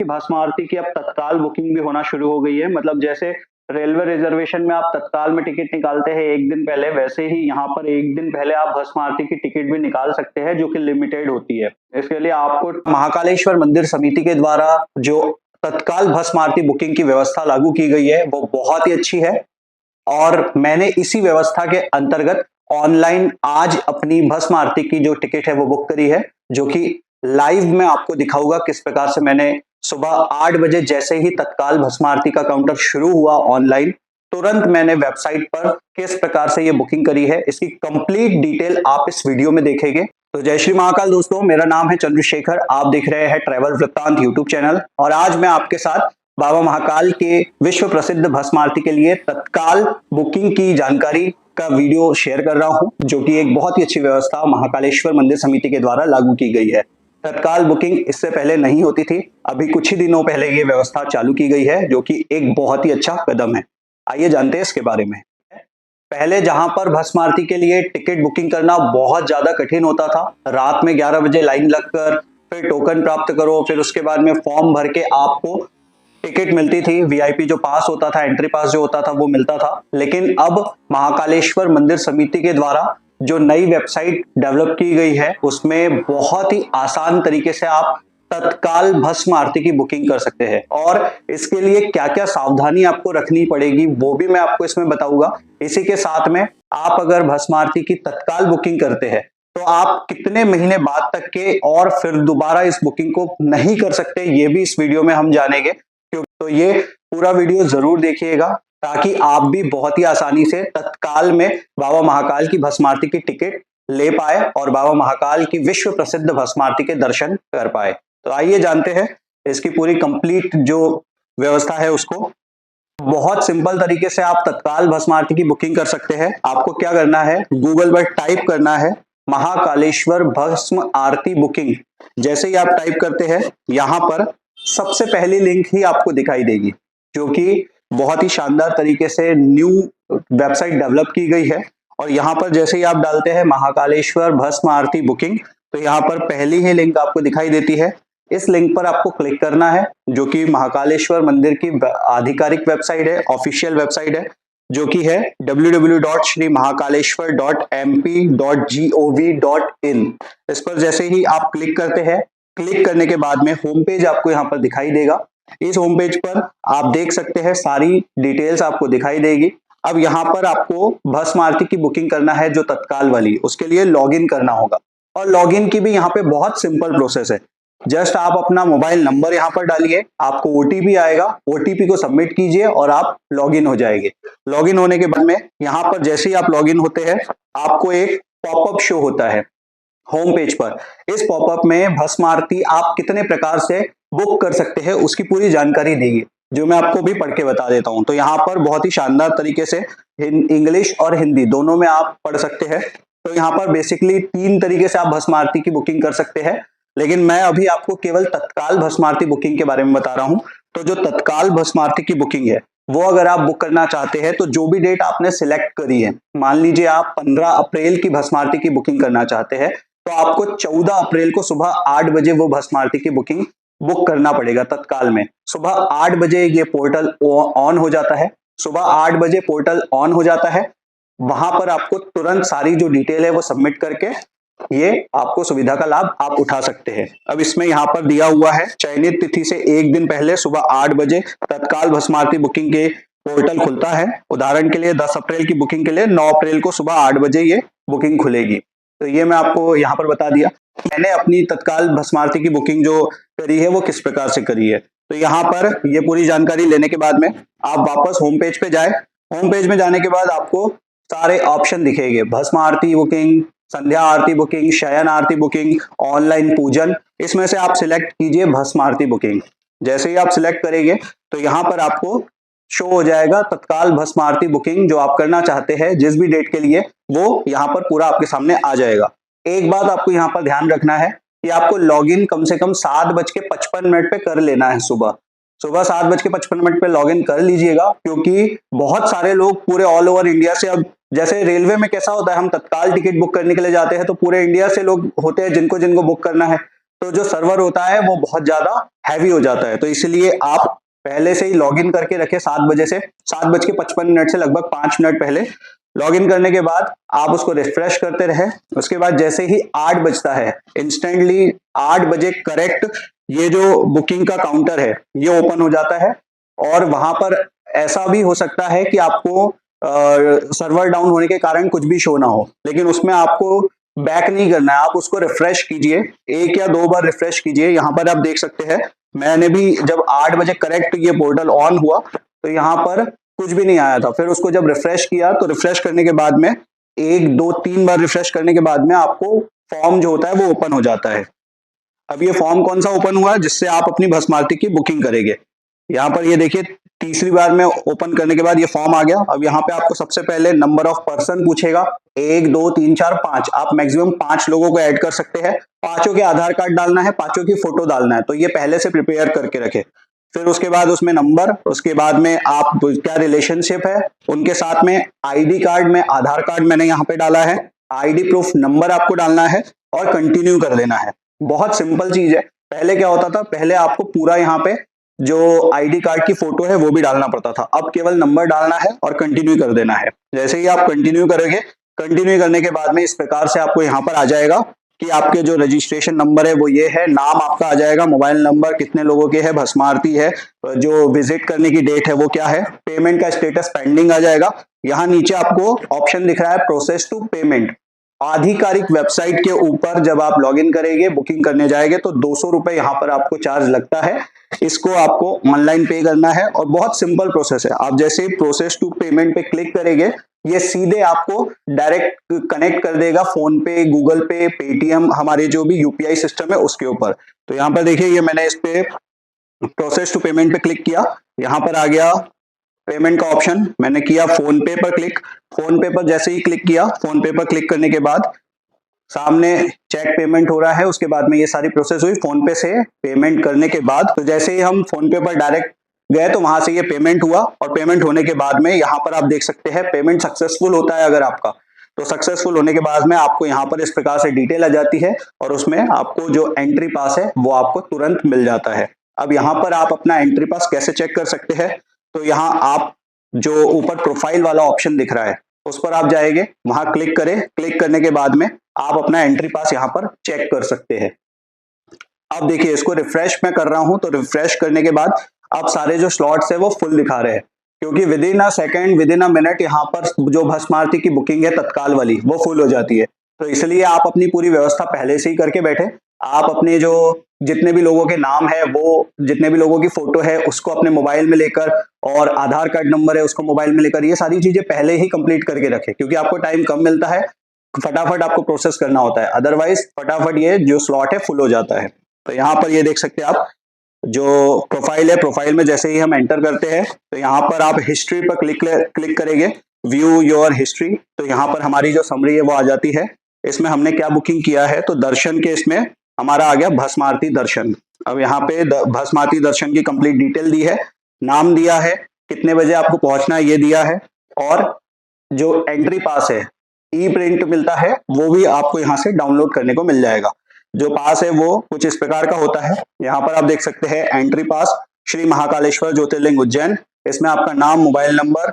कि भस्म आरती की अब तत्काल बुकिंग भी होना शुरू हो गई है। मतलब जैसे रेलवे रिजर्वेशन में आप तत्काल में टिकट निकालते हैं 1 दिन पहले, वैसे ही यहाँ पर 1 दिन पहले आप भस्म आरती की टिकट भी निकाल सकते हैं, जो कि लिमिटेड होती है। इसके लिए आपको महाकालेश्वर मंदिर समिति के द्वारा जो तत्काल भस्म आरती बुकिंग की व्यवस्था लागू की गई है, वो बहुत ही अच्छी है। और मैंने इसी व्यवस्था के अंतर्गत ऑनलाइन आज अपनी भस्म आरती की जो टिकट है वो बुक करी है, जो कि लाइव मैं आपको दिखाऊंगा किस प्रकार से मैंने सुबह 8 बजे जैसे ही तत्काल भस्म आरती का काउंटर शुरू हुआ ऑनलाइन, तुरंत मैंने वेबसाइट पर किस प्रकार से ये बुकिंग करी है, इसकी कंप्लीट डिटेल आप इस वीडियो में देखेंगे। तो जय श्री महाकाल दोस्तों, मेरा नाम है चंद्रशेखर, आप देख रहे हैं ट्रैवल वृत्तांत यूट्यूब चैनल। और आज मैं आपके साथ बाबा महाकाल के विश्व प्रसिद्ध भस्म आरती के लिए तत्काल बुकिंग की जानकारी का वीडियो शेयर कर रहा हूं, जो कि एक बहुत ही अच्छी व्यवस्था महाकालेश्वर मंदिर समिति के द्वारा लागू की गई है। तत्काल बुकिंग इससे पहले नहीं होती थी, अभी कुछ ही दिनों पहले ये व्यवस्था चालू की गई है, जो कि एक बहुत ही अच्छा कदम है। आइए जानते हैं इसके बारे में। पहले जहां पर भस्म आरती के लिए टिकट बुकिंग करना बहुत ज्यादा कठिन होता था, रात में 11 बजे लाइन लगकर फिर टोकन प्राप्त करो, फिर उसके बाद में फॉर्म भर के आपको टिकट मिलती थी, वीआईपी जो पास होता था, एंट्री पास जो होता था वो मिलता था। लेकिन अब महाकालेश्वर मंदिर समिति के द्वारा जो नई वेबसाइट डेवलप की गई है, उसमें बहुत ही आसान तरीके से आप तत्काल भस्म आरती की बुकिंग कर सकते हैं। और इसके लिए क्या क्या सावधानी आपको रखनी पड़ेगी वो भी मैं आपको इसमें बताऊंगा। इसी के साथ में आप अगर भस्म आरती की तत्काल बुकिंग करते हैं तो आप कितने महीने बाद तक के और फिर दोबारा इस बुकिंग को नहीं कर सकते, ये भी इस वीडियो में हम जानेंगे। तो ये पूरा वीडियो जरूर देखिएगा, ताकि आप भी बहुत ही आसानी से तत्काल में बाबा महाकाल की भस्म आरती की टिकट ले पाए और बाबा महाकाल की विश्व प्रसिद्ध भस्म आरती के दर्शन कर पाए। तो आइए जानते हैं इसकी पूरी कंप्लीट जो व्यवस्था है उसको। बहुत सिंपल तरीके से आप तत्काल भस्म आरती की बुकिंग कर सकते हैं। आपको क्या करना है, गूगल पर टाइप करना है महाकालेश्वर भस्म आरती बुकिंग। जैसे ही आप टाइप करते हैं, यहां पर सबसे पहली लिंक ही आपको दिखाई देगी, जो कि बहुत ही शानदार तरीके से न्यू वेबसाइट डेवलप की गई है। और यहाँ पर जैसे ही आप डालते हैं महाकालेश्वर भस्म आरती बुकिंग, तो यहाँ पर पहली ही लिंक आपको दिखाई देती है। इस लिंक पर आपको क्लिक करना है, जो कि महाकालेश्वर मंदिर की आधिकारिक वेबसाइट है, ऑफिशियल वेबसाइट है, जो कि है www.श्रीमहाकालेश्वर.mp.gov.in। इस पर जैसे ही आप क्लिक करते हैं, क्लिक करने के बाद में होम पेज आपको यहाँ पर दिखाई देगा। इस होम पेज पर आप देख सकते हैं सारी डिटेल्स आपको दिखाई देगी। अब यहाँ पर आपको भस्म आरती की बुकिंग करना है जो तत्काल वाली, उसके लिए लॉगिन करना होगा। और लॉगिन की भी यहाँ पे बहुत सिंपल प्रोसेस है। जस्ट आप अपना मोबाइल नंबर यहाँ पर डालिए, आपको ओटीपी आएगा, ओटीपी को सबमिट कीजिए और आप लॉगिन हो जाएंगे। लॉगिन होने के बाद में यहाँ पर जैसे ही आप लॉगिन होते हैं, आपको एक पॉपअप शो होता है होम पेज पर। इस पॉपअप में भस्म आरती आप कितने प्रकार से बुक कर सकते हैं उसकी पूरी जानकारी देगी, जो मैं आपको भी पढ़ के बता देता हूं। तो यहाँ पर बहुत ही शानदार तरीके से इंग्लिश और हिंदी दोनों में आप पढ़ सकते हैं। तो यहाँ पर बेसिकली 3 तरीके से आप भस्म आरती की बुकिंग कर सकते हैं, लेकिन मैं अभी आपको केवल तत्काल भस्म आरती बुकिंग के बारे में बता रहा हूं। तो जो तत्काल भस्म आरती की बुकिंग है, वो अगर आप बुक करना चाहते हैं तो जो भी डेट आपने सिलेक्ट करी है, मान लीजिए आप 15 अप्रैल की भस्म आरती की बुकिंग करना चाहते हैं, तो आपको 14 अप्रैल को सुबह 8 बजे वो भस्म आरती की बुकिंग बुक करना पड़ेगा तत्काल में। सुबह 8 बजे ये पोर्टल ऑन हो जाता है, सुबह 8 बजे पोर्टल ऑन हो जाता है। वहां पर आपको तुरंत सारी जो डिटेल है वो सबमिट करके ये आपको सुविधा का लाभ आप उठा सकते हैं। अब इसमें यहाँ पर दिया हुआ है, चयनित तिथि से 1 दिन पहले सुबह 8 बजे तत्काल भस्म आरती बुकिंग के पोर्टल खुलता है। उदाहरण के लिए 10 अप्रैल की बुकिंग के लिए 9 अप्रैल को सुबह 8 बजे ये बुकिंग खुलेगी। तो ये मैं आपको यहाँ पर बता दिया। मैंने अपनी तत्काल भस्म आरती की बुकिंग जो करी है वो किस प्रकार से करी है। तो यहाँ पर ये पूरी जानकारी लेने के बाद में आप वापस होम पेज पे जाए। होम पेज में जाने के बाद आपको सारे ऑप्शन दिखेंगे, भस्म आरती बुकिंग, संध्या आरती बुकिंग, शयन आरती बुकिंग, ऑनलाइन पूजन। इसमें से आप सिलेक्ट कीजिए भस्म आरती बुकिंग। जैसे ही आप सिलेक्ट करेंगे तो यहाँ पर आपको शो हो जाएगा तत्काल भस्म आरती बुकिंग जो आप करना चाहते हैं जिस भी डेट के लिए, वो यहाँ पर पूरा आपके सामने आ जाएगा। एक बात आपको यहाँ पर ध्यान रखना है कि आपको लॉगिन कम से कम 7:55 पे कर लेना है। सुबह 7:55 पे लॉगिन कर लीजिएगा, क्योंकि बहुत सारे लोग पूरे ऑल ओवर इंडिया से, अब जैसे रेलवे में कैसा होता है, हम तत्काल टिकट बुक करने के लिए जाते हैं तो पूरे इंडिया से लोग होते हैं जिनको जिनको बुक करना है। तो जो सर्वर होता है वो बहुत ज्यादा हैवी हो जाता है। तो इसलिए आप पहले से ही लॉगिन करके रखे 7 बजे से 7:55 से लगभग 5 मिनट पहले। लॉगिन करने के बाद आप उसको रिफ्रेश करते रहे। उसके बाद जैसे ही 8 बजता है, इंस्टेंटली 8 बजे करेक्ट ये जो बुकिंग का काउंटर है ये ओपन हो जाता है। और वहां पर ऐसा भी हो सकता है कि आपको सर्वर डाउन होने के कारण कुछ भी शो ना हो, लेकिन उसमें आपको बैक नहीं करना है, आप उसको रिफ्रेश कीजिए, 1 या 2 बार रिफ्रेश कीजिए। यहाँ पर आप देख सकते हैं मैंने भी जब 8 बजे करेक्ट ये पोर्टल ऑन हुआ तो यहाँ पर कुछ भी नहीं आया था। फिर उसको जब रिफ्रेश किया तो रिफ्रेश करने के बाद में 1 2 3 बार रिफ्रेश करने के बाद में आपको फॉर्म जो होता है वो ओपन हो जाता है। अब ये फॉर्म कौन सा ओपन हुआ जिससे आप अपनी भस्म आरती की बुकिंग करेंगे। यहाँ पर ये देखिए तीसरी बार में ओपन करने के बाद ये फॉर्म आ गया। अब यहाँ पे आपको सबसे पहले नंबर ऑफ पर्सन पूछेगा, 1 2 3 4 5, आप मैक्सिमम 5 लोगों को ऐड कर सकते हैं। पांचों के आधार कार्ड डालना है, पांचों की फोटो डालना है, तो ये पहले से प्रिपेयर करके रखे। फिर उसके बाद उसमें नंबर, उसके बाद में आप क्या रिलेशनशिप है उनके साथ में, आईडी कार्ड में आधार कार्ड मैंने यहाँ पे डाला है, आईडी प्रूफ नंबर आपको डालना है और कंटिन्यू कर देना है। बहुत सिंपल चीज है। पहले क्या होता था, पहले आपको पूरा यहाँ पे जो आईडी कार्ड की फोटो है वो भी डालना पड़ता था, अब केवल नंबर डालना है और कंटिन्यू कर देना है। जैसे ही आप कंटिन्यू करेंगे, कंटिन्यू करने के बाद में इस प्रकार से आपको यहाँ पर आ जाएगा कि आपके जो रजिस्ट्रेशन नंबर है वो ये है, नाम आपका आ जाएगा, मोबाइल नंबर, कितने लोगों के है, भस्म आरती है, जो विजिट करने की डेट है वो क्या है, पेमेंट का स्टेटस पेंडिंग आ जाएगा। यहाँ नीचे आपको ऑप्शन दिख रहा है प्रोसेस टू पेमेंट। आधिकारिक वेबसाइट के ऊपर जब आप लॉगिन करेंगे, बुकिंग करने जाएंगे तो 200 रुपए यहाँ पर आपको चार्ज लगता है। इसको आपको ऑनलाइन पे करना है और बहुत सिंपल प्रोसेस है। आप जैसे ही प्रोसेस टू पेमेंट पे क्लिक करेंगे ये सीधे आपको डायरेक्ट कनेक्ट कर देगा फोन पे, गूगल पे, पेटीएम, हमारे जो भी यूपीआई सिस्टम है उसके ऊपर। तो यहाँ पर देखिए ये मैंने इस पे प्रोसेस टू पेमेंट पे क्लिक किया, यहाँ पर आ गया पेमेंट का ऑप्शन, मैंने किया फोन पे पर क्लिक। फोन पे पर जैसे ही क्लिक किया, फोन पे पर क्लिक करने के बाद सामने चेक पेमेंट हो रहा है। उसके बाद में ये सारी प्रोसेस हुई फोन पे से पेमेंट करने के बाद। तो जैसे ही हम फोन पे पर डायरेक्ट गए तो वहां से ये पेमेंट हुआ और पेमेंट होने के बाद में यहाँ पर आप देख सकते हैं पेमेंट सक्सेसफुल होता है अगर आपका, तो सक्सेसफुल होने के बाद में आपको यहाँ पर इस प्रकार से डिटेल आ जाती है और उसमें आपको जो एंट्री पास है वो आपको तुरंत मिल जाता है। अब यहाँ पर आप अपना एंट्री पास कैसे चेक कर सकते हैं, तो यहाँ आप जो ऊपर प्रोफाइल वाला ऑप्शन दिख रहा है उस पर आप जाएंगे, वहां क्लिक करें, क्लिक करने के बाद में आप अपना एंट्री पास यहाँ पर चेक कर सकते हैं। अब देखिए इसको रिफ्रेश मैं कर रहा हूं तो रिफ्रेश करने के बाद अब सारे जो स्लॉट्स है वो फुल दिखा रहे हैं, क्योंकि with in a second, with in a minute यहाँ पर जो भस्म आरती की बुकिंग है तत्काल वाली वो फुल हो जाती है। तो इसलिए आप अपनी पूरी व्यवस्था पहले से ही करके बैठे। आप अपने जो जितने भी लोगों के नाम है वो, जितने भी लोगों की फोटो है उसको अपने मोबाइल में लेकर और आधार कार्ड नंबर है उसको मोबाइल में लेकर, ये सारी चीजें पहले ही कंप्लीट करके रखे, क्योंकि आपको टाइम कम मिलता है, फटाफट आपको प्रोसेस करना होता है, अदरवाइज फटाफट ये जो स्लॉट है फुल हो जाता है। तो यहाँ पर ये देख सकते हैं आप जो प्रोफाइल है, प्रोफाइल में जैसे ही हम एंटर करते हैं तो यहाँ पर आप हिस्ट्री पर क्लिक करेंगे, व्यू योर हिस्ट्री, तो यहाँ पर हमारी जो समरी है वो आ जाती है। इसमें हमने क्या बुकिंग किया है, तो दर्शन के इसमें हमारा आ गया भस्म आरती दर्शन। अब यहाँ पे भस्म आरती दर्शन की कंप्लीट डिटेल दी है, नाम दिया है, कितने बजे आपको पहुंचना है ये दिया है, और जो एंट्री पास है ई प्रिंट मिलता है वो भी आपको यहाँ से डाउनलोड करने को मिल जाएगा। जो पास है वो कुछ इस प्रकार का होता है। यहाँ पर आप देख सकते हैं एंट्री पास श्री महाकालेश्वर ज्योतिर्लिंग उज्जैन, इसमें आपका नाम, मोबाइल नंबर,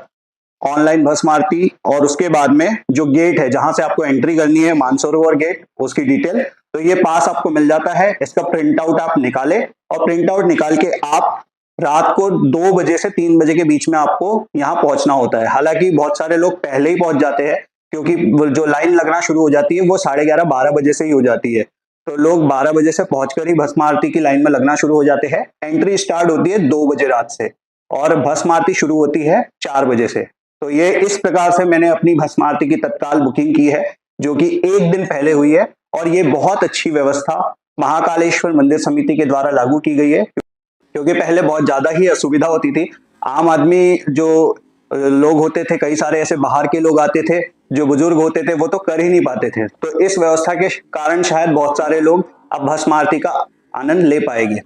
ऑनलाइन भस्म आरती और उसके बाद में जो गेट है जहां से आपको एंट्री करनी है, मानसरोवर गेट, उसकी डिटेल। तो ये पास आपको मिल जाता है, इसका प्रिंट आउट आप निकाले और प्रिंट आउट निकाल के आप रात को 2 बजे से 3 बजे के बीच में आपको यहाँ पहुंचना होता है। हालांकि बहुत सारे लोग पहले ही पहुंच जाते हैं, क्योंकि जो लाइन लगना शुरू हो जाती है वो 11:30 12 बजे से ही हो जाती है। तो लोग 12 बजे से पहुंचकर ही भस्म आरती की लाइन में लगना शुरू हो जाते हैं। एंट्री स्टार्ट होती है 2 बजे रात से और भस्म आरती शुरू होती है 4 बजे से। तो ये इस प्रकार से मैंने अपनी भस्म आरती की तत्काल बुकिंग की है, जो कि 1 दिन पहले हुई है, और ये बहुत अच्छी व्यवस्था महाकालेश्वर मंदिर समिति के द्वारा लागू की गई है, क्योंकि पहले बहुत ज्यादा ही असुविधा होती थी। आम आदमी जो लोग होते थे, कई सारे ऐसे बाहर के लोग आते थे, जो बुजुर्ग होते थे, वो तो कर ही नहीं पाते थे। तो इस व्यवस्था के कारण शायद बहुत सारे लोग अब भस्म आरती का आनंद ले पाएंगे।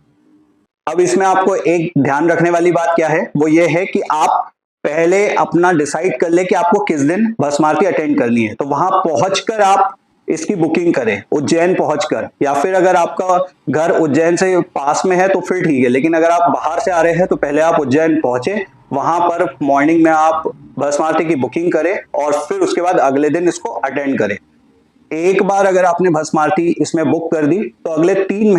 अब इसमें आपको एक ध्यान रखने वाली बात क्या है, वो ये है कि आप पहले अपना डिसाइड कर ले कि आपको किस दिन भस्म आरती अटेंड करनी है। तो वहां पहुंचकर आप इसकी बुकिंग करें उज्जैन पहुंचकर, या फिर अगर आपका घर उज्जैन से पास में है तो फिर ठीक है, लेकिन अगर आप बाहर से आ रहे हैं तो पहले आप उज्जैन पहुंचे, वहां पर मॉर्निंग में आप भस्म आरती की बुकिंग करें और फिर उसके बाद अगले दिन इसको अटेंड करें। एक बार अगर आपने भस्म आरती इसमें बुक कर दी तो अगले 3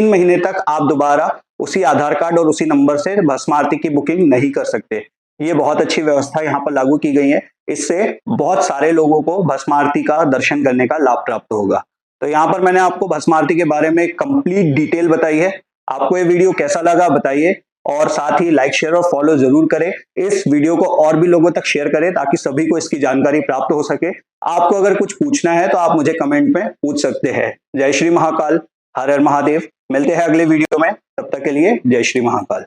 महीने तक आप दोबारा उसी आधार कार्ड और उसी नंबर से भस्म आरती की बुकिंग नहीं कर सकते। ये बहुत अच्छी व्यवस्था यहाँ पर लागू की गई है, इससे बहुत सारे लोगों को भस्म आरती का दर्शन करने का लाभ प्राप्त होगा। तो यहाँ पर मैंने आपको भस्म आरती के बारे में कंप्लीट डिटेल बताई है। आपको ये वीडियो कैसा लगा बताइए, और साथ ही लाइक शेयर और फॉलो जरूर करें। इस वीडियो को और भी लोगों तक शेयर करें ताकि सभी को इसकी जानकारी प्राप्त हो सके। आपको अगर कुछ पूछना है तो आप मुझे कमेंट में पूछ सकते हैं। जय श्री महाकाल, हर हर महादेव। मिलते हैं अगले वीडियो में, तब तक के लिए जय श्री महाकाल।